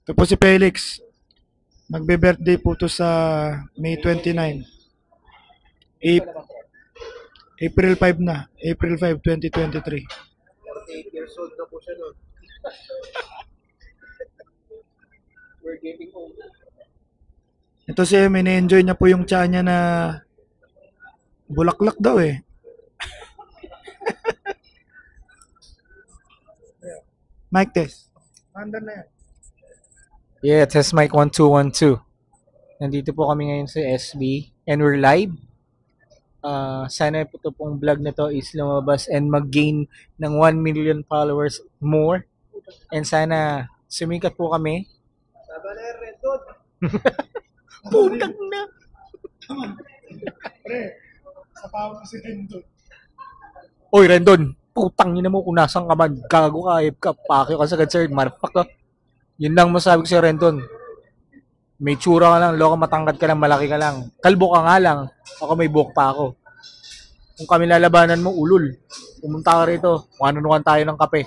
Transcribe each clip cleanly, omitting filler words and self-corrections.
Tapos si Felix, magbe-birthday po to sa May 29. A- April 5 na. April 5, 2023. 48 years old na po siya nun. We're getting old. Ito si Em, enjoy niya po yung tiyan niya na bulaklak daw eh. Mic test. Andar na yan. Yeah, test mic 1212. Nandito po kami ngayon sa SB and we're live. Sana po ito pong vlog na to is lumabas and mag-gain ng 1 million followers more. And sana sumikat po kami. Tama na yan, Red Dot. Putang na! Pre, sa pawag si Tendo. Oy, Rendon! Putang ina mo kung nasan ka man. Gago ka, ayip ka, pakyo ka sa concern. Marpak ka. Yun lang masabi ko sa'yo, Rendon. May tsura ka lang, loko matangkad ka lang, malaki ka lang. Kalbo ka nga lang. Ako may buhok pa ako. Kung kami lalabanan mo, ulul. Pumunta ka rito. Manunukan tayo ng kape.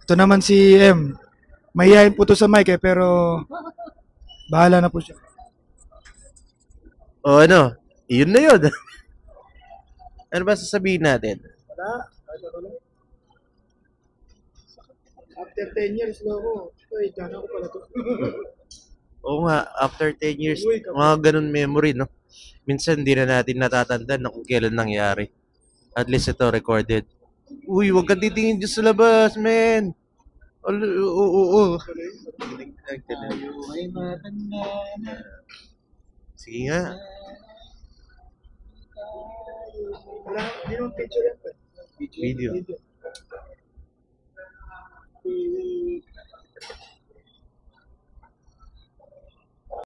Ito naman si M. Mahihayin po to sa mic eh, pero bahala na po siya. O ano, yun na yun. Ano ba sasabihin natin? Wala. After 10 years, loko. Uy, dyan ako pala to. Oo nga, after 10 years, Uy, kapag- mga ganun memory, no? Minsan hindi na natin natatandaan na kung kailan nangyari. At least ito recorded. Uy, wag kang titingin dyan sa labas, man. Oo. Tayo ay matanda na. Sige nga. Wala, hindi naman picture yan. Video. Video.